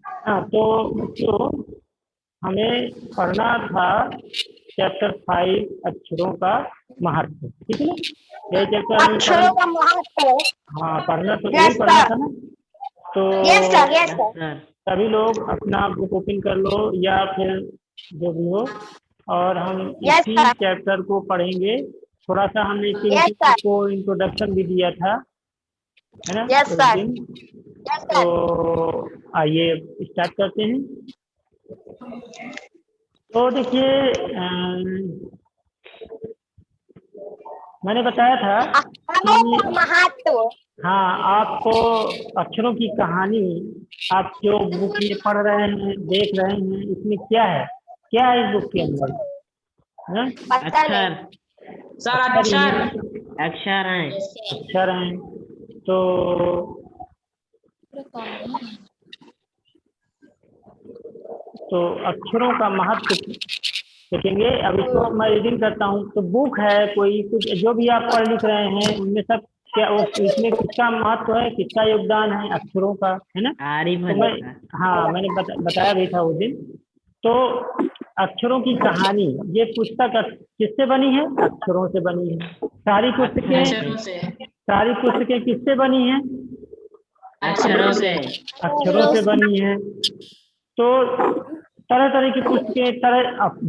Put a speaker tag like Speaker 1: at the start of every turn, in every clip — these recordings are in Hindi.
Speaker 1: हाँ तो बच्चों हमें पढ़ना था चैप्टर 5 अक्षरों का महत्व, ठीक है ना। ये चैप्टर हमें
Speaker 2: अक्षरों का महत्व।
Speaker 1: हाँ पढ़ना तो
Speaker 2: यस
Speaker 1: यही पढ़ना
Speaker 2: सर।
Speaker 1: था ना। तो
Speaker 2: यस सर, यस सर।
Speaker 1: सभी लोग अपना बुक ओपन कर लो या फिर जो भी हो, और हम
Speaker 2: यस
Speaker 1: इसी
Speaker 2: सर।
Speaker 1: चैप्टर को पढ़ेंगे। थोड़ा सा हमने इसके
Speaker 2: यस
Speaker 1: नीचे
Speaker 2: सर।
Speaker 1: आपको इंट्रोडक्शन भी दिया था, है ना,
Speaker 2: यस
Speaker 1: उस
Speaker 2: सर।
Speaker 1: दिन।
Speaker 2: यस
Speaker 1: तो
Speaker 2: सर।
Speaker 1: आइए स्टार्ट करते हैं। तो देखिए मैंने बताया था
Speaker 2: अक्षरों
Speaker 1: कि
Speaker 2: का महत्व।
Speaker 1: हाँ आपको अक्षरों की कहानी, आप जो बुक में पढ़ रहे हैं देख रहे हैं, इसमें क्या है इस बुक के अंदर, है?
Speaker 2: पता नहीं।
Speaker 3: अक्षर सर,
Speaker 1: अक्षर ही
Speaker 3: अक्षर
Speaker 1: हैं,
Speaker 3: अक्षर हैं।
Speaker 1: अक्षर हैं। तो अक्षरों का महत्व देखेंगे। अब इसको मैं रीडिंग करता हूँ। तो बुक है कोई, कुछ जो भी आप पढ़ लिख रहे हैं उनमें सब क्या इसमें किसका महत्व है, किसका योगदान है, अक्षरों का, है ना। तो मैं
Speaker 3: आर्यभट्ट का।
Speaker 1: हाँ मैंने बताया भी था उस दिन। तो अक्षरों की कहानी, ये पुस्तक किससे बनी है, अक्षरों से बनी है।
Speaker 3: अक्षरों से।
Speaker 1: सारी पुस्तकें किससे बनी है,
Speaker 3: अक्षरों से।
Speaker 1: अक्षरों से बनी है। तो तरह तरह की पुस्तकें,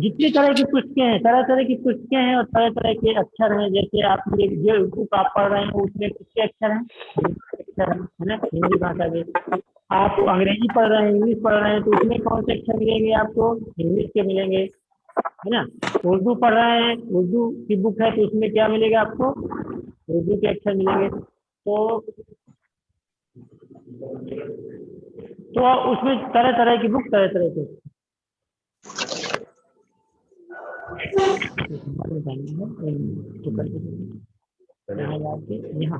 Speaker 1: जितनी तरह की पुस्तकें हैं, तरह तरह की पुस्तकें हैं और तरह तरह के अक्षर हैं। जैसे आप ये जो बुक आप पढ़ रहे हैं उसमें किसके अक्षर हैं, अक्षर हैं, है ना, हिंदी भाषा के। आप अंग्रेजी पढ़ रहे हैं, इंग्लिश पढ़ रहे हैं, तो उसमें कौन से अक्षर मिलेंगे आपको, इंग्लिश के मिलेंगे, है ना। उर्दू पढ़ रहे हैं, उर्दू की बुक है तो उसमें क्या मिलेगा आपको, उर्दू के अक्षर मिलेंगे। तो उसमें तरह तरह की बुक, तरह तरह के यहाँ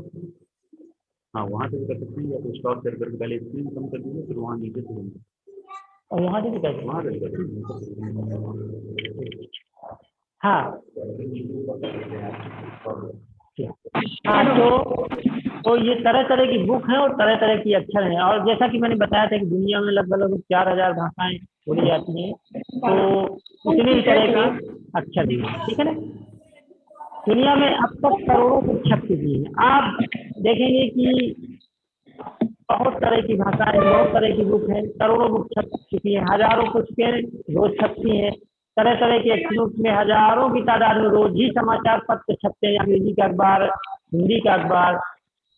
Speaker 4: हाँ वहाँ से भी कर सकते हैं, या तो स्टॉप शेयर करके पहले स्क्रीन कम कर दीजिए, फिर वहाँ नीचे से
Speaker 1: और वहाँ से भी कर
Speaker 4: वहाँ से भी कर सकते हैं।
Speaker 1: हाँ हाँ। तो ये तरह तरह की बुक है और तरह तरह की अक्षर हैं। और जैसा कि मैंने बताया था कि दुनिया में लगभग 4000 भाषाएं बोली जाती हैं, तो उतनी ही तरह के अक्षर भी हैं, ठीक है ना। दुनिया में अब तक करोड़ों बुक छप चुकी हैं। आप देखेंगे कि बहुत तरह की भाषाएं, बहुत तरह की बुक है, करोड़ों बुक छप चुकी हैं, हजारों पुस्तकें रोज छपती हैं। तरह तरह के अक्षरों में हजारों की तादाद में रोज ही समाचार पत्र छपते हैं। अंग्रेजी का अखबार, हिंदी का अखबार,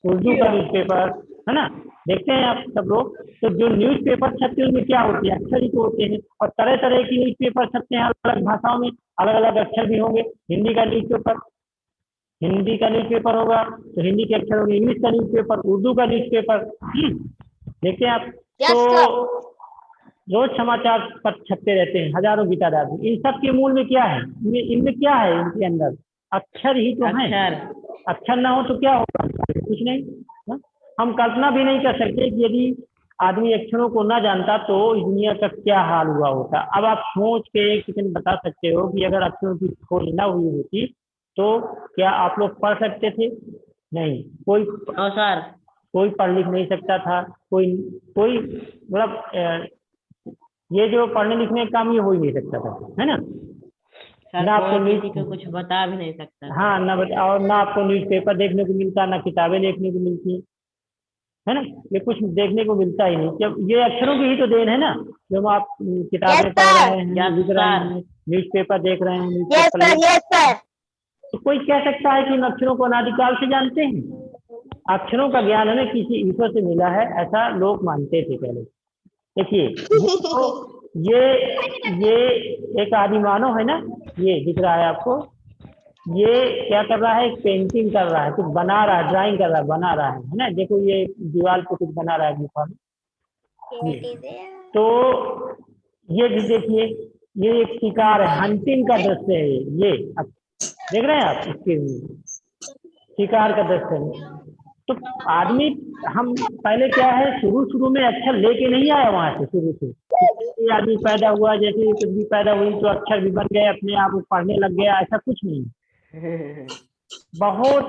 Speaker 1: उर्दू का न्यूज़पेपर, है ना, देखते हैं आप सब लोग। तो जो न्यूज़पेपर छपते हैं उनमें क्या होती है, अक्षर ही तो होते हैं। और तरह तरह की न्यूज़पेपर छपते हैं अलग अलग भाषाओं में, अलग अलग अक्षर भी होंगे। हिंदी का न्यूज़पेपर, हिंदी का न्यूज़पेपर होगा तो हिंदी के अक्षर होंगे। इंग्लिश का न्यूज़पेपर, उर्दू का न्यूज़पेपर, देखते हैं आप। तो
Speaker 2: यस सर।
Speaker 1: रोज समाचार पत्र छपते रहते हैं हजारों की तादाद में। इन सब के मूल में क्या है, इनमें क्या है, इनके अंदर अक्षर ही तो है।
Speaker 3: अक्षर।
Speaker 1: अक्षर ना हो तो क्या होगा, कुछ नहीं। हा? हम कल्पना भी नहीं कर सकते कि यदि आदमी अक्षरों को ना जानता तो इस दुनिया का क्या हाल हुआ होता। अब आप सोच के किसी बता सकते हो कि अगर अक्षरों की खोज ना हुई होती तो क्या आप लोग पढ़ सकते थे, नहीं।
Speaker 3: सर।
Speaker 1: कोई पढ़ लिख नहीं सकता था। कोई कोई मतलब ये जो पढ़ने लिखने का काम ये हो ही नहीं सकता था, है ना।
Speaker 3: सर
Speaker 1: ना आपको
Speaker 3: कोई किसी को कुछ बता भी नहीं सकता।
Speaker 1: हाँ ना और ना आपको न्यूज़पेपर देखने को मिलता, ना किताबें देखने को मिलती, है ना। ये कुछ देखने को मिलता ही नहीं। जब ये अक्षरों की ही तो देन है ना, जब आप
Speaker 2: यस
Speaker 1: किताबें पढ़
Speaker 2: सर।
Speaker 1: रहे हैं,
Speaker 3: यस
Speaker 1: लिख रहे
Speaker 3: सर।
Speaker 1: हैं, न्यूज़पेपर देख रहे हैं,
Speaker 2: yes
Speaker 1: newspaper
Speaker 2: sir. Yes sir.
Speaker 1: तो कोई कह सकता है कि इन अक्षरों को अनादिकाल से जानते हैं। अक्षरों का ज्ञान हमें किसी ईश्वर से मिला है, ऐसा लोग मानते थे पहले। देखिए ये एक आदि मानव है ना, ये दिख रहा है आपको। ये क्या कर रहा है, एक पेंटिंग कर रहा है, कुछ बना रहा है, ड्राइंग कर रहा है, बना रहा है ना। देखो ये दीवार पे कुछ बना रहा है गुफा में। तो ये भी देखिए, ये एक शिकार है, हंटिंग का दृश्य है ये। देख रहे हैं आप इसके शिकार का दृश्य है। तो आदमी, हम पहले क्या है, शुरू शुरू में अक्षर लेके नहीं आया वहां से। शुरू से ये आदमी पैदा हुआ, जैसे कुछ भी पैदा हुई तो अक्षर भी बन गए अपने आप, पढ़ने लग गया, ऐसा कुछ नहीं। बहुत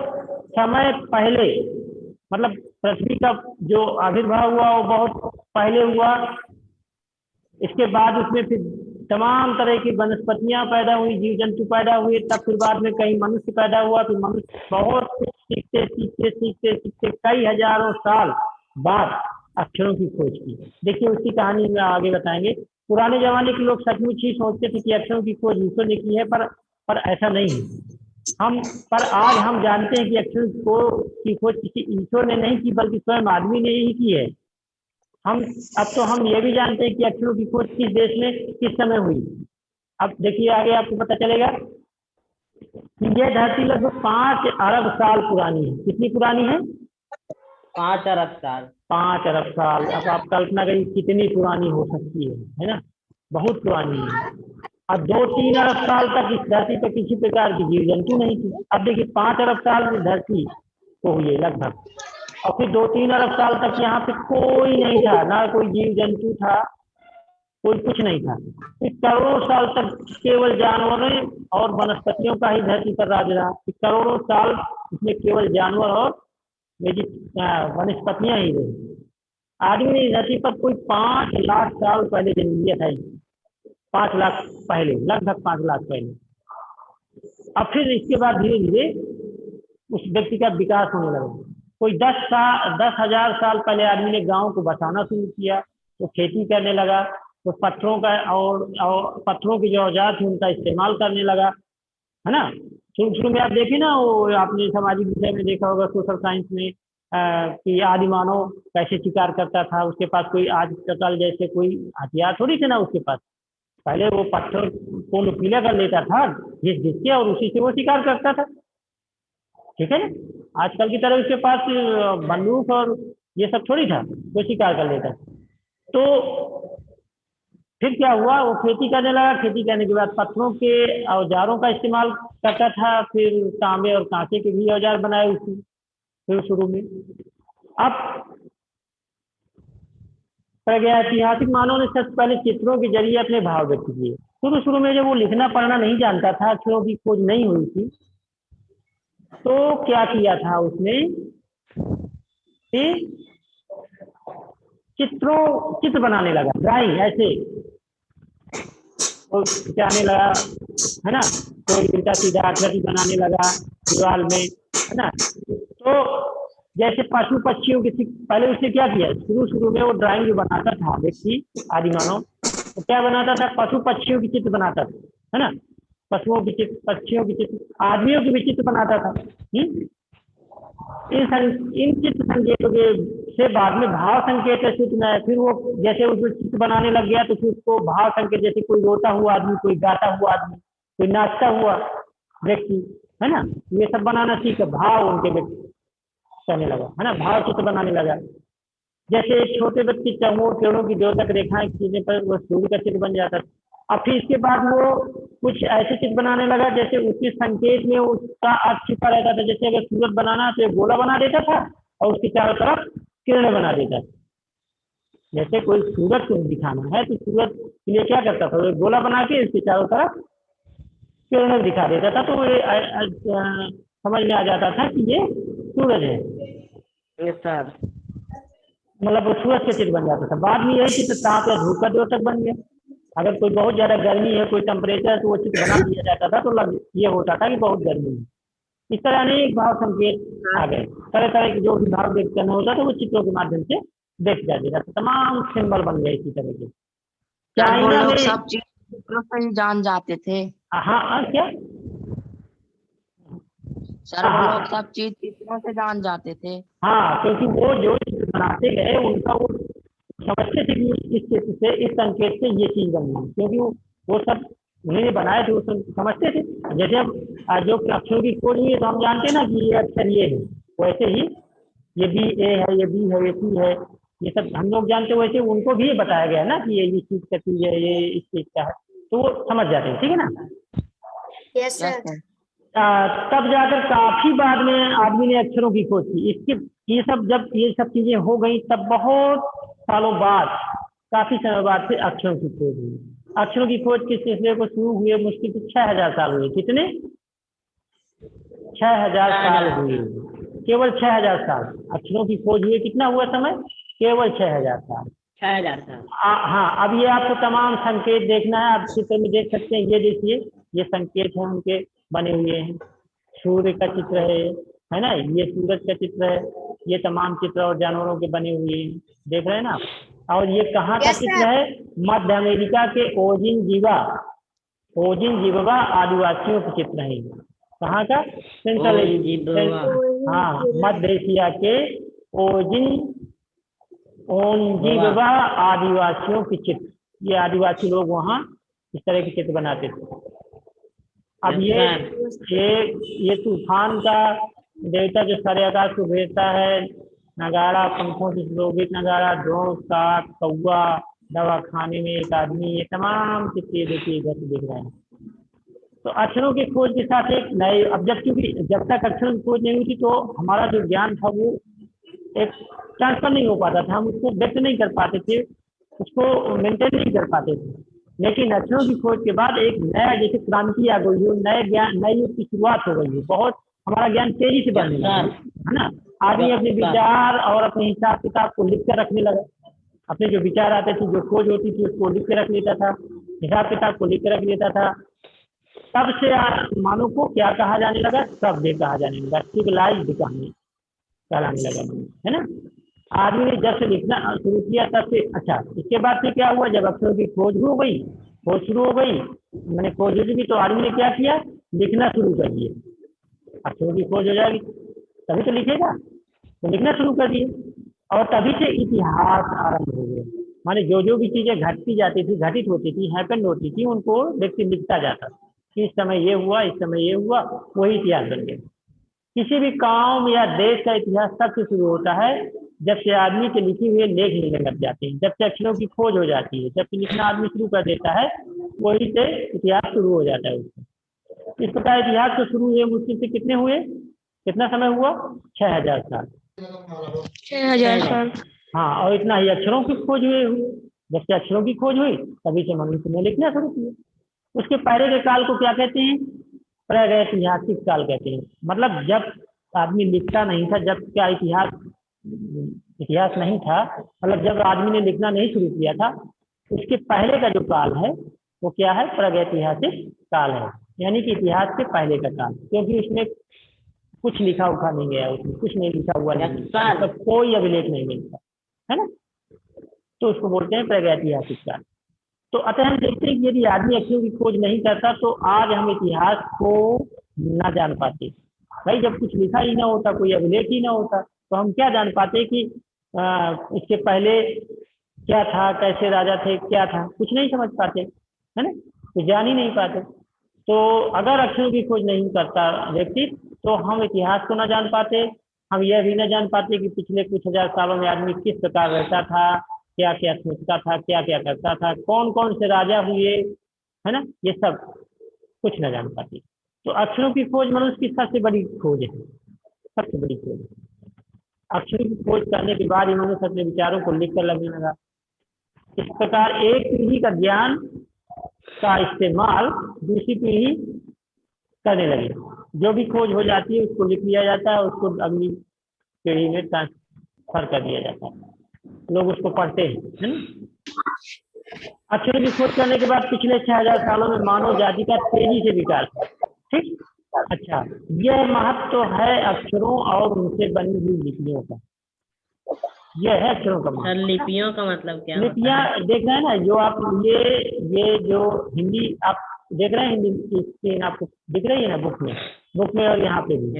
Speaker 1: समय पहले, मतलब पृथ्वी का जो आविर्भाव हुआ वो बहुत पहले हुआ। इसके बाद उसमें फिर तमाम तरह की वनस्पतियां पैदा हुई, जीव जंतु पैदा हुए, तब फिर बाद में कहीं मनुष्य पैदा हुआ। फिर मनुष्य बहुत कुछ सीखते सीखते सीखते सीखते कई हजारों साल बाद अक्षरों की खोज की। देखिए उसकी कहानी में आगे बताएंगे। पुराने जमाने के लोग सचमुच ही सोचते थे कि अक्षरों की खोज ईश्वर ने की है, पर ऐसा नहीं है। पर आज हम जानते हैं कि अक्षरों की खोज किसी ईश्वर ने नहीं की, बल्कि स्वयं आदमी ने ही की है। अब तो हम ये भी जानते हैं कि अक्षरों की खोज किस देश में किस समय हुई। अब देखिए आगे आपको पता चलेगा कि यह धरती लगभग 5 अरब साल पुरानी है। कितनी पुरानी है?
Speaker 3: 5 अरब साल।
Speaker 1: 5 अरब साल। अब आप कल्पना करिए कितनी पुरानी हो सकती है ना? बहुत पुरानी है। अब 2-3 अरब साल तक इस धरती पर किसी प्रकार की जीव जंतु नहीं थी। अब देखिए 5 अरब साल में धरती को हुई है लगभग, और फिर 2-3 अरब साल तक यहाँ पे कोई नहीं था, ना कोई जीव जंतु था, कोई कुछ नहीं था। फिर करोड़ों साल तक केवल जानवरों और वनस्पतियों का ही धरती पर राज रहा। फिर करोड़ों साल इसमें केवल जानवर और वनस्पतियां ही रही। आदमी ने इस धरती पर कोई 5 लाख साल पहले जन्म लिया था। 5 लाख पहले, लगभग 5 लाख पहले। अब फिर इसके बाद धीरे धीरे उस व्यक्ति का विकास होने लगा। कोई 10,000 साल पहले आदमी ने गांव को बसाना शुरू किया, तो खेती करने लगा, तो पत्थरों का और पत्थरों के जो औजार थे उनका इस्तेमाल करने लगा, है ना? शुरू शुरू में आप देखें ना, वो आपने सामाजिक विषय में देखा होगा, सोशल साइंस में, कि आदि मानव कैसे शिकार करता था। उसके पास कोई आज कल जैसे कोई हथियार थोड़ी थे ना उसके पास। पहले वो पत्थर को नुकीला कर लेता था घिस घिस के, और उसी से वो शिकार करता था। ठीक है ना? आजकल की तरह उसके पास बंदूक और ये सब थोड़ी था, वो शिकार कर लेता। तो फिर क्या हुआ, वो खेती करने लगा। खेती करने के बाद पत्थरों के औजारों का इस्तेमाल करता था। फिर तांबे और कांसे के भी औजार बनाए उसने फिर शुरू में। अब ऐतिहासिक मानव ने सबसे पहले चित्रों के जरिए अपने भाव व्यक्त किए। शुरू शुरू में जब वो लिखना पढ़ना नहीं जानता था, अक्षरों की खोज नहीं हुई थी, तो क्या किया था उसने कि चित्र बनाने लगा, ड्राइंग ऐसे वो खिंचाने लगा, है ना? तो उल्टा सीधा आकृति बनाने लगा दीवार में, है ना? तो जैसे पशु पक्षियों की, पहले उसने क्या किया, शुरू शुरू में वो ड्राइंग जो बनाता था व्यक्ति आदि मानव, तो क्या बनाता था, पशु पक्षियों की चित्र बनाता था, है ना? पशुओं की चित्र, पक्षियों की चित्र, आदमियों की भी चित्र बनाता था। इन चित्र संकेतों के से बाद में भाव संकेत सूचना में, फिर वो जैसे उसको चित्र बनाने लग गया, तो फिर उसको भाव संकेत, जैसे कोई रोता हुआ आदमी, कोई गाता हुआ आदमी, कोई नाचता हुआ व्यक्ति, है ना, ये सब बनाना सीखा, भाव उनके व्यक्ति करने लगा, है ना? भाव चित्र बनाने लगा। जैसे छोटे बच्चे चमोर पेड़ों की द्योतक रेखाएं खींचने पर वो सूर्य का चित्र बन जाता था। अब फिर इसके बाद वो कुछ ऐसे चित्र बनाने लगा जैसे उसके संकेत में उसका अर्थ छिपा रहता था। जैसे अगर सूरज बनाना तो एक गोला बना देता था और उसके चारों तरफ किरणें बना देता था। जैसे कोई सूरज को दिखाना है तो सूरज के लिए क्या करता था, एक गोला बना के उसके चारों तरफ किरणें दिखा देता था, तो ये समझ में आ जाता था कि ये सूरज है।
Speaker 3: सर
Speaker 1: मतलब वो सूरज का चित्र बन जाता था। बाद में यही चित्र ताप या धूप का द्योतक बन गया। अगर कोई बहुत ज्यादा गर्मी है, कोई टेम्परेचर, तो वो चित्र बना दिया जाता था, तो ये होता था कि बहुत गर्मी है। इस तरह अनेक भाव संकेत आ गए। तरह तरह के जो भी भाव व्यक्त करना होता था वो चित्रों के माध्यम से व्यक्त कर देता था। तमाम सिंबल बन गए इसी तरह के।
Speaker 5: सर वो
Speaker 1: चाइना
Speaker 5: लोग
Speaker 1: में,
Speaker 5: सब चीज चित्रों से ही जान जाते थे।
Speaker 1: हाँ क्या
Speaker 5: सर वो लोग सब चीज चित्रों से जान जाते थे।
Speaker 1: हाँ, क्योंकि वो जो चित्र बनाते गए उनका वो समझते थे कि इस चित्र से, इस संकेत से ये चीज बननी है, क्योंकि वो सब उन्होंने बनाए थे, वो सब समझते थे। जैसे अब जो अक्षरों की खोज हुई है तो हम जानते हैं ना कि ये अक्षर ये है, वैसे ही ये बी ए है, ये बी है, ये सी है, ये सब हम लोग जानते हैं। वैसे उनको भी बताया गया ना कि ये इस चीज का चीज है, ये इस चीज का है, तो वो समझ जाते हैं। ठीक है ना?
Speaker 2: Yes sir.
Speaker 1: तब जाकर काफी बाद में आदमी ने अक्षरों की खोज की। इसके जब ये सब चीजें हो गई, तब बहुत सालों बाद, काफी समय बाद से अक्षरों की खोज हुई। अक्षरों की खोज के सिलसिले को शुरू हुए मुश्किल से 6,000 साल हुए। कितने? 6,000 साल हुए। केवल 6000 साल अक्षरों की खोज हुए, कितना हुआ समय? केवल 6000 साल।
Speaker 3: 6000 साल।
Speaker 1: हाँ, अब ये आपको तमाम संकेत देखना है, आप चित्र में देख सकते हैं, ये देखिए ये संकेत हैं उनके बने हुए हैं, सूर्य का चित्र है ना, ये सूरज का चित्र है, ये तमाम चित्र और जानवरों के बने हुए हैं, देख रहे हैं ना। और ये कहाँ का
Speaker 2: Yes, sir.
Speaker 1: चित्र है? मध्य अमेरिका के ओजिन जीवा आदिवासियों के चित्र हैं। कहाँ का? सेंट्रल हाँ, मध्य एशिया के ओंजीबा आदिवासियों के चित्र, ये आदिवासी लोग वहाँ इस तरह के चित्र बनाते थे। अब ये तूफान का देवता जो सारे आकाश को भेजता है, नगाड़ा, पंखों से सुशोभित नगाड़ा, ड्रोन, काक, कौवा, दवा खाने में एक आदमी, ये तमाम चित्र ये देखिए इधर से देख रहे हैं। तो अक्षरों की खोज के साथ एक नए, अब जब तक अक्षरों की खोज नहीं हुई थी तो हमारा जो ज्ञान था वो एक ट्रांसफर नहीं हो पाता था, हम उसको व्यक्त नहीं कर पाते थे, उसको मेंटेन नहीं कर पाते थे। लेकिन अक्षरों की खोज के बाद एक नया जैसे क्रांति आ गई हो, नए ज्ञान, नई युग की शुरुआत हो गई है, बहुत हमारा ज्ञान तेजी से बढ़ने लगा है ना। आदमी अपने विचार और अपने हिसाब किताब को लिख कर रखने लगा, अपने जो विचार आते थे, जो खोज होती थी उसको लिख के रख लेता था, हिसाब किताब को लिख के रख लेता था। तब से मानव को क्या कहा जाने लगा? सभ्य कहा जाने लगा, सिविलाइज्ड कहलाने लगा, है ना। आदमी ने जब से लिखना शुरू किया तब से, अच्छा इसके बाद से क्या हुआ? जब अक्षरों की खोज शुरू हो गई, मैंने खोज हो गई तो आदमी ने क्या किया? लिखना शुरू कर दिया। अक्षरों की खोज हो जाएगी तभी तो लिखेगा, तो लिखना शुरू कर दिए, और तभी से इतिहास आरंभ हो गया। माने जो भी चीजें घटित होती थी, हैपन होती थी, उनको व्यक्ति लिखता जाता, इस समय ये हुआ, इस समय ये हुआ, वही इतिहास बन गया। किसी भी काम या देश का इतिहास तब से शुरू होता है जब से आदमी के लिखे हुए लेख मिलने लग जाते हैं, जब से अक्षरों की खोज हो जाती है, जब से लिखना आदमी शुरू कर देता है, वही से इतिहास शुरू हो जाता है उसका। इस प्रकार इतिहास तो शुरू हुए मुश्किल से कितने हुए, कितना समय हुआ? 6000 साल।
Speaker 2: 6000 साल।
Speaker 1: हाँ, और इतना ही अक्षरों की खोज हुए। जब से अक्षरों की खोज हुई तभी से मनुष्य ने लिखना शुरू किया। उसके पहले के काल को क्या कहते हैं? प्रागैतिहासिक काल कहते हैं। मतलब जब आदमी लिखता नहीं था, जब क्या इतिहास नहीं था, मतलब जब आदमी ने लिखना नहीं शुरू किया था, उसके पहले का जो काल है वो क्या है? प्रागैतिहासिक काल है, यानी कि इतिहास के पहले का काल, क्योंकि उसमें कुछ लिखा उखा नहीं गया, उसमें कुछ नहीं लिखा हुआ नहीं, तो कोई अभिलेख नहीं मिलता है ना, तो उसको बोलते हैं प्रागैतिहासिक काल। तो अतः हम देखते हैं कि यदि आदमी अक्षरों की खोज नहीं करता तो आज हम इतिहास को ना जान पाते। भाई जब कुछ लिखा ही ना होता, कोई अभिलेख ही ना होता, तो हम क्या जान पाते कि इसके पहले क्या था, कैसे राजा थे, क्या था, कुछ नहीं समझ पाते, है ना, कुछ जान ही नहीं पाते। तो अगर अक्षरों की खोज नहीं करता व्यक्ति तो हम इतिहास को ना जान पाते, हम यह भी ना जान पाते कि पिछले कुछ हजार सालों में आदमी किस प्रकार रहता था, क्या क्या सोचता था, क्या क्या करता था, कौन कौन से राजा हुए, है ना, ये सब कुछ न जान पाती। तो अक्षरों की खोज मनुष्य की सबसे बड़ी खोज है, सबसे बड़ी खोज। अक्षरों की खोज करने के बाद इन्होंने अपने विचारों को लिख कर लगने लगा। इस प्रकार एक पीढ़ी का ज्ञान का इस्तेमाल दूसरी पीढ़ी करने लगी। जो भी खोज हो जाती है उसको लिख लिया जाता है, उसको अगली पीढ़ी में ट्रांसफर कर दिया जाता है, लोग उसको पढ़ते हैं, है ना। अक्षरों की खोज करने के बाद पिछले 6000 सालों में मानव जाति का तेजी से विकास, ठीक। अच्छा, यह महत्व है अक्षरों और उनसे बनी हुई लिपियों का, यह है अक्षरों का महत्व।
Speaker 3: लिपियों का मतलब क्या?
Speaker 1: लिपियां देख रहे हैं ना, जो आप ये जो हिंदी आप देख रहे हैं, हिंदी की स्क्रीन आपको दिख रही है ना, बुक में और यहाँ पे भी,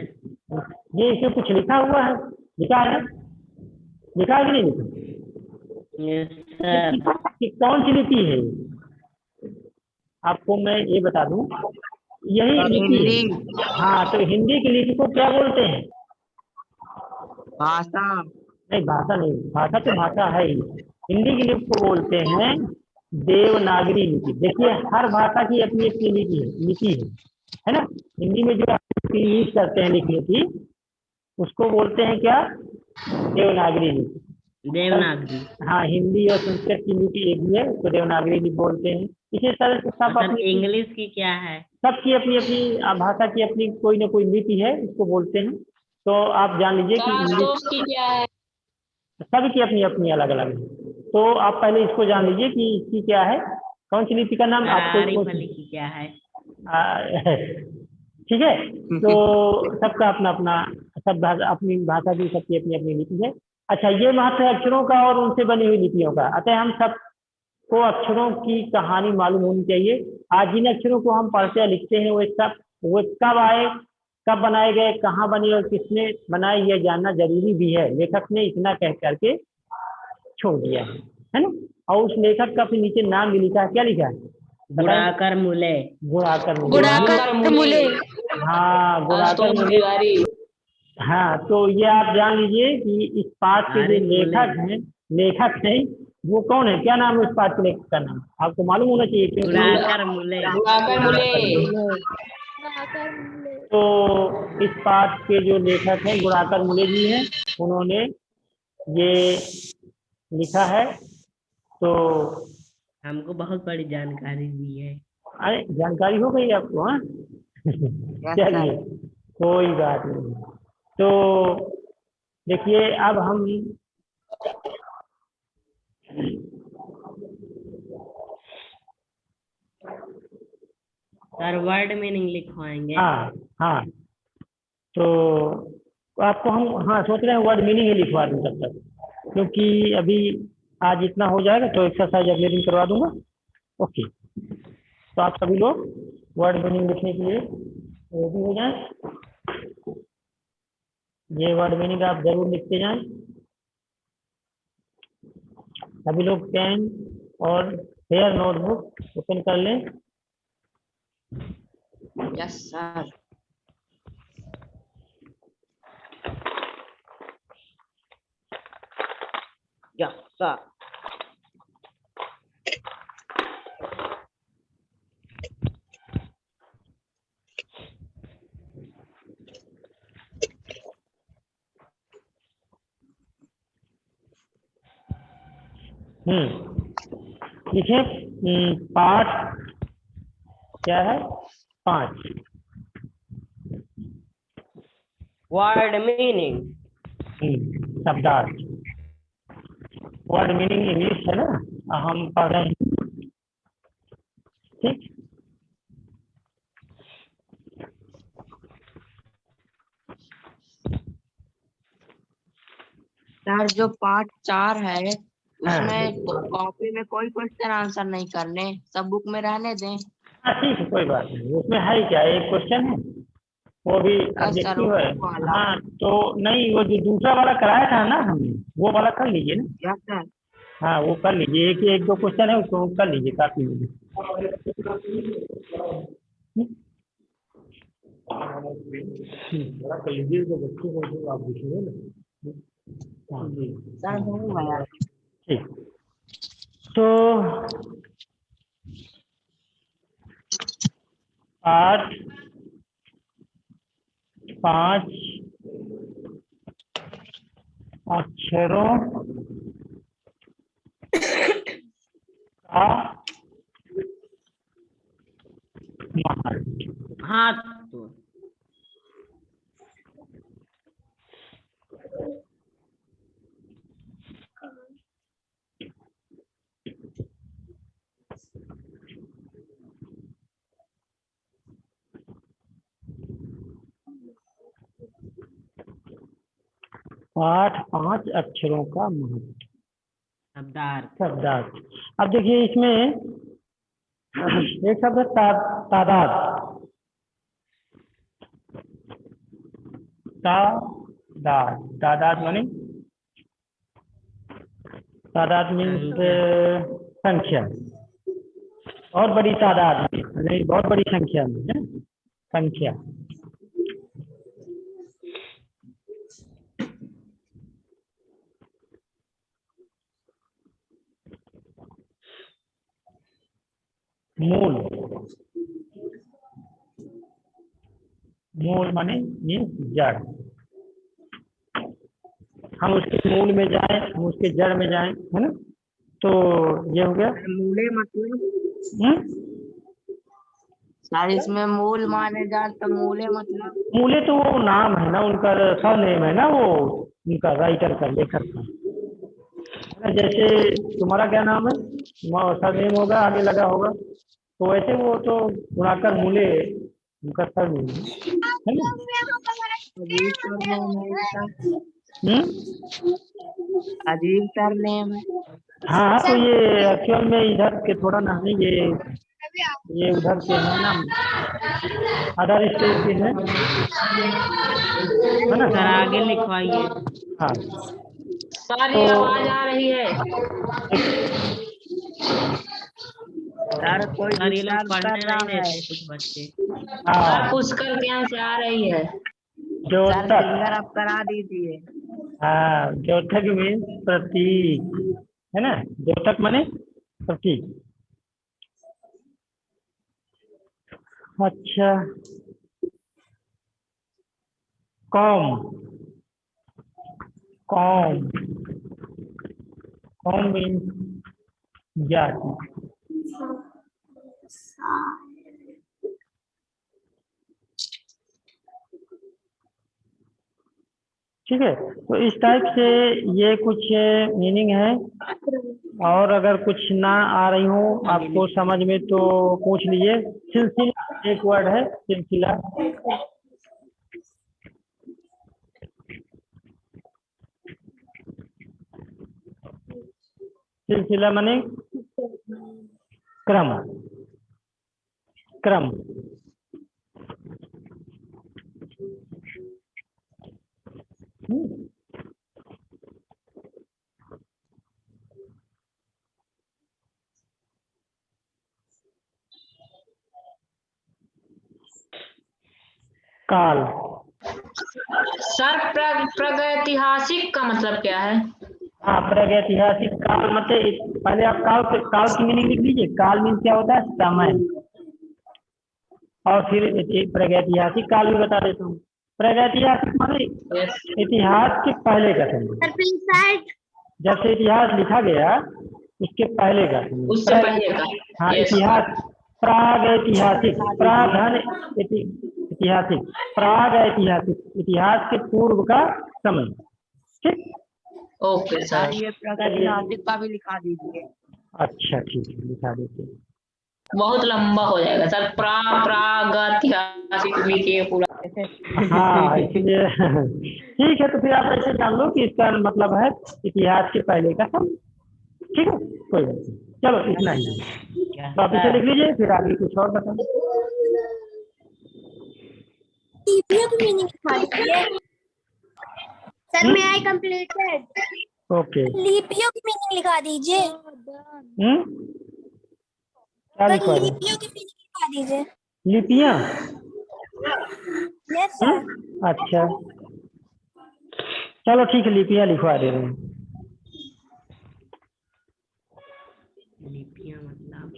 Speaker 1: ये इसमें कुछ लिखा हुआ है, लिखा है कि नहीं लिखा? कि कौन सी लिपि है? आपको मैं ये बता दूं, यही लिपि है। हाँ, तो हिंदी की लिपि को क्या बोलते हैं?
Speaker 5: भाषा।
Speaker 1: नहीं, भाषा नहीं, भाषा तो भाषा है ही। हिंदी की लिपि को बोलते हैं देवनागरी लिपि। देखिए, हर भाषा की अपनी अपनी लिपि है ना। हिंदी में जो यूज करते हैं लिखने की, उसको बोलते हैं क्या? देवनागरी लिपि।
Speaker 3: देवनागरी।
Speaker 1: हाँ, हिंदी और संस्कृत की लिपि एक ही है, उसको देवनागरी लिपि बोलते हैं। इसी तरह से सब अपनी
Speaker 3: इंग्लिश की क्या है?
Speaker 1: सबकी अपनी अपनी भाषा की अपनी कोई ना कोई लिपि है, उसको बोलते हैं तो आप जान लीजिए कि इंग्लिश
Speaker 2: दोस्त की क्या है?
Speaker 1: सबकी अपनी अपनी अलग अलग है। तो आप पहले इसको जान लीजिए कि इसकी क्या है, कौन सी नीति का नाम आपको
Speaker 3: आरिफ अली की क्या है?
Speaker 1: ठीक है। तो सबका अपना अपना, सब भाषा अपनी भाषा की सबकी अपनी अपनी लिपि है। अच्छा, ये महत्व है अक्षरों का और उनसे बनी हुई लिपियों का। अतः हम सबको अक्षरों की कहानी मालूम होनी चाहिए। आज जिन अक्षरों को हम पढ़ते या लिखते हैं वो कब आए, कब बनाए गए, कहाँ बने और किसने बनाए, यह जानना जरूरी भी है। लेखक ने इतना कह करके छोड़ दिया है ना। और उस लेखक का फिर नीचे नाम भी लिखा है, क्या लिखा है?
Speaker 3: गुड़ाकर मूले।
Speaker 1: गुड़ाकर मूले।
Speaker 2: गुड़ाकर मूले।
Speaker 1: हाँ, गुड़ाकर
Speaker 2: आशुतोष
Speaker 1: मूले।
Speaker 2: तिवारी।
Speaker 1: हाँ, तो ये आप जान लीजिए कि इस पाठ के जो
Speaker 3: आरिफ
Speaker 1: लेखक हैं, लेखक हैं वो कौन है, क्या नाम है इस पाठ के लेखक का नाम आपको मालूम होना चाहिए क्योंकि
Speaker 3: गुड़ाकर मूले।
Speaker 2: गुड़ाकर मूले।
Speaker 1: तो इस पाठ के जो लेखक हैं गुड़ाकर मूले जी हैं, उन्होंने ये लिखा है। तो
Speaker 3: हमको बहुत बड़ी जानकारी दी है।
Speaker 1: अरे जानकारी हो गई आपको? हाँ चलिए, कोई बात नहीं। तो देखिए अब हम
Speaker 3: सर वर्ड मीनिंग लिखवाएंगे।
Speaker 1: हाँ हाँ, तो आपको हम हाँ सोच रहे हैं वर्ड मीनिंग ही लिखवा दूँ तब तक, क्योंकि अभी आज इतना हो जाएगा तो एक्सरसाइज अगले दिन करवा दूंगा। ओके, तो आप सभी लोग वर्ड मीनिंग लिखने के लिए रेडी हो जाएं। ये वर्ड मीनिंग आप जरूर लिखते जाएं। सभी लोग पेन और फेयर नोटबुक ओपन कर लें।
Speaker 5: Yes sir. Yes sir.
Speaker 1: लिखे पाठ क्या है? 5
Speaker 3: वर्ड मीनिंग।
Speaker 1: शब्दार्थ। वर्ड मीनिंग इंग्लिश है ना, हम पढ़ रहे हैं। ठीक,
Speaker 5: सर जो पार्ट 4 है
Speaker 1: हाँ
Speaker 5: उसमें कॉपी में कोई क्वेश्चन आंसर नहीं करने, सब बुक में रहने दें।
Speaker 1: हाँ, ठीक है, कोई बात नहीं। उसमें है ही क्या, एक क्वेश्चन है, वो भी
Speaker 5: यस सर,
Speaker 1: ऑब्जेक्टिव है।
Speaker 5: वो वाला।
Speaker 1: हाँ, तो नहीं, वो जो दूसरा वाला कराया था ना हमने, वो वाला कर लीजिए ना।
Speaker 5: Yes sir.
Speaker 1: हाँ, वो कर लीजिए, एक दो क्वेश्चन है उसको कर लीजिए, काफी लीजिए। कर लीजिए तो बच्चों को जो आप लिखिए ना। हाँ जी,
Speaker 5: सर हो गया।
Speaker 1: ठीक। तो पाठ 5 अक्षरों का महत्व।
Speaker 3: हाँ तो
Speaker 1: पाठ 5 अक्षरों का महत्व।
Speaker 3: शब्दार्थ।
Speaker 1: शब्दार्थ। अब देखिए इसमें एक शब्द है तादाद। तादाद, तादाद माने तादाद मीन्स संख्या, बहुत बड़ी तादाद में, नहीं बहुत बड़ी संख्या में है संख्या। मूल, मूल माने ये जड़। हम उसके मूल में जाएं, हम उसके जड़ में जाएं, है ना। तो ये हो गया।
Speaker 5: मूले मतलब सर इसमें मूल माने जाए तो मूले मतलब
Speaker 1: मूले तो वो नाम है ना उनका, सरनेम है ना वो उनका, राइटर का, लेखक का। जैसे तुम्हारा क्या नाम है, सरनेम होगा आगे लगा होगा, तो वैसे वो तो गुणाकर मूले उनका सरनेम है ना।
Speaker 5: अजीब सरनेम है इसका,
Speaker 1: हम्म।
Speaker 5: अजीब सरनेम है।
Speaker 1: हाँ तो ये एक्चुअल में इधर के थोड़ा ना है, ये उधर के हैं ना, अदर स्टेट के हैं, है ना।
Speaker 3: सर आगे लिखवाइए।
Speaker 1: हाँ
Speaker 2: सर
Speaker 1: तो
Speaker 2: ये आवाज आ रही है।
Speaker 5: सर कोई
Speaker 3: सर ये लोग
Speaker 5: डिस्टर्ब
Speaker 3: पढ़ने
Speaker 5: कर
Speaker 3: नहीं
Speaker 5: रहा है।
Speaker 3: देते कुछ बच्चे।
Speaker 2: सर
Speaker 1: हाँ
Speaker 2: पुष्कर के यहाँ से आ रही है।
Speaker 5: सर
Speaker 1: द्योतक,
Speaker 5: फिंगर अप करा दीजिए।
Speaker 1: हाँ द्योतक मीन्स प्रतीक, है ना, द्योतक माने प्रतीक। अच्छा, कौम, कौम, कौम मीन्स जाति। ठीक है, तो इस टाइप से ये कुछ मीनिंग है। और अगर कुछ ना आ रही हो आपको समझ में तो पूछ लीजिए। सिलसिला एक वर्ड है, सिलसिला। सिलसिला माने क्रम, क्रम। काल,
Speaker 2: सर प्रागैतिहासिक का मतलब क्या है?
Speaker 1: हाँ प्रागैतिहासिक काल मतलब, पहले आप काल की मीनिंग लिख लीजिए। काल मीन्स क्या होता है, समय। और फिर प्रागैतिहासिक काल भी बता देता हूँ। प्रागैतिहासिक माने
Speaker 2: यस।
Speaker 1: इतिहास के पहले का समय, जब से इतिहास लिखा गया उसके पहले का समय।
Speaker 2: उससे पहले का।
Speaker 1: हाँ
Speaker 2: यस।
Speaker 1: इतिहास, प्राग ऐतिहासिक, प्राग धन ऐतिहासिक, प्राग ऐतिहासिक, इतिहास के पूर्व का समय। ठीक,
Speaker 2: ओके
Speaker 5: सर
Speaker 2: सर।
Speaker 5: ये प्रागैतिहासिक का भी लिखा दीजिए।
Speaker 1: अच्छा ठीक है, लिखा देते हैं।
Speaker 2: बहुत लंबा हो जाएगा सर। प्रागैतिहासिक लिखिए पूरा।
Speaker 1: हाँ इसलिए ठीक है, तो फिर आप ऐसे जान लो कि इसका मतलब है इतिहास के पहले का समय। ठीक है, कोई बात नहीं, चलो इतना ही है। तो आप इसे लिख लीजिए, फिर आगे कुछ और बताओ।
Speaker 6: लिपियों की मीनिंग लिखा दीजिए। सर मैं आई कंप्लीटेड।
Speaker 1: ओके।
Speaker 6: लिपियों की मीनिंग लिखा दीजिए।
Speaker 1: क्या
Speaker 6: सर
Speaker 1: लिखवा दें?
Speaker 6: लिपियों की मीनिंग लिखा दीजिए।
Speaker 1: लिपियाँ?
Speaker 6: Yes sir.
Speaker 1: अच्छा चलो ठीक है, लिपियाँ लिखवा दे रहे हैं।
Speaker 3: लिपियाँ मतलब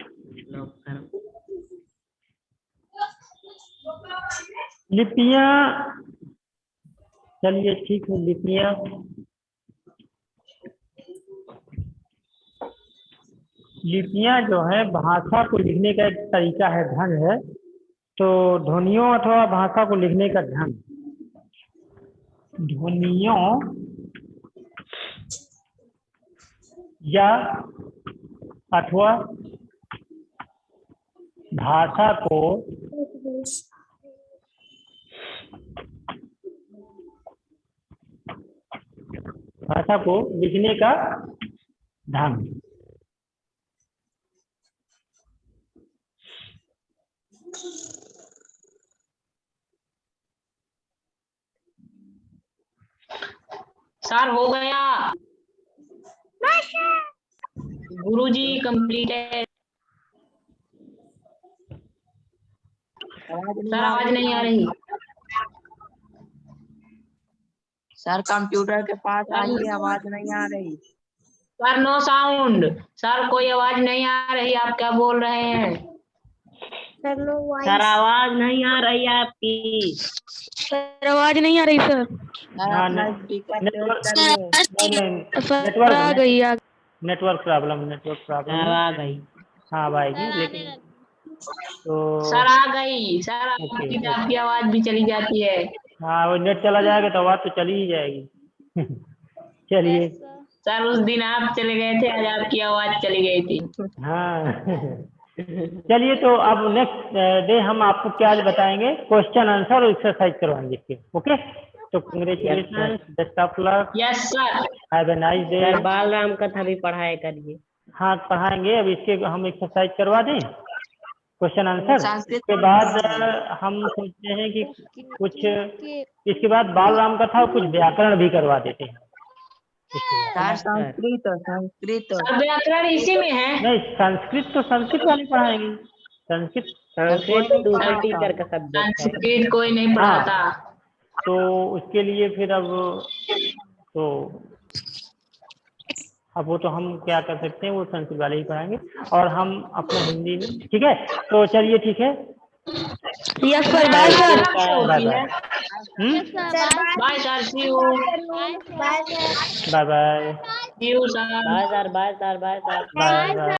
Speaker 3: लोग कर्म।
Speaker 1: लिपियाँ, चलिए ठीक है, लिपियाँ। लिपियाँ जो है भाषा को लिखने का एक तरीका है, ढंग है। तो ध्वनियों अथवा भाषा को लिखने का ढंग, ध्वनियों या अथवा भाषा को लिखने का ढंग।
Speaker 2: सर हो गया। गुरुजी कंप्लीटेड। सर आवाज नहीं आ रही।
Speaker 5: सर कंप्यूटर के पास आइए, आवाज नहीं आ रही।
Speaker 2: Sir no sound. सर कोई आवाज नहीं आ रही, आप क्या बोल रहे हैं?
Speaker 3: सर आवाज नहीं आ रही है आपकी।
Speaker 6: सर आवाज नहीं आ रही सर।
Speaker 5: सर
Speaker 1: हाँ,
Speaker 5: अपना स्पीकर तेज
Speaker 1: नेटवर्क,
Speaker 5: करिए।
Speaker 6: सर आ गई आ
Speaker 1: नेटवर्क प्रॉब्लम, नेटवर्क
Speaker 3: अब
Speaker 1: प्रॉब्लम है।
Speaker 3: आ गई।
Speaker 1: हाँ अब आएगी, लेकिन तो
Speaker 2: सर आ गई सर,
Speaker 1: ओके,
Speaker 2: आपकी
Speaker 1: ओके।
Speaker 2: किताब की आवाज भी चली जाती है।
Speaker 1: हाँ, वो नेट चला जाएगा तो आवाज तो चली ही जाएगी। चलिए।
Speaker 2: सर उस दिन आप चले गए थे, आज आपकी आवाज चली गई थी।
Speaker 1: हाँ। चलिए, तो अब नेक्स्ट डे हम आपको क्या बताएंगे, क्वेश्चन आंसर और एक्सरसाइज करवाएंगे इसके। ओके, तो congratulation, best of luck,
Speaker 2: yes sir.
Speaker 1: Have a nice day.
Speaker 3: Sir बाल राम कथा भी पढ़ाया करिए।
Speaker 1: हाँ, पढ़ाएंगे। अब इसके हम एक्सरसाइज करवा दें, क्वेश्चन आंसर।
Speaker 5: संस्कृत
Speaker 1: उसके बाद हम सोचते हैं कि कुछ इसके बाद बाल राम कथा और कुछ व्याकरण भी करवा देते हैं इसके बाद।
Speaker 5: सर संस्कृत
Speaker 2: सर व्याकरण इसी में है।
Speaker 1: नहीं, संस्कृत तो संस्कृत वाले पढ़ाएंगे, संस्कृत।
Speaker 3: संस्कृत तो दूसरे टीचर का सब्जेक्ट है।
Speaker 2: संस्कृत कोई नहीं पढ़ाता।
Speaker 1: तो उसके लिए फिर तो अब वो तो हम क्या कर सकते हैं, वो संस्कृत वाले ही पढ़ाएंगे और हम अपना हिंदी में। ठीक है, तो चलिए, ठीक है,
Speaker 6: yes sir, bye sir.
Speaker 1: Bye bye.
Speaker 2: Bye sir, see you.
Speaker 6: Bye
Speaker 1: bye bye
Speaker 2: see you sir.
Speaker 3: Bye sir, bye sir, bye sir.
Speaker 1: Bye bye.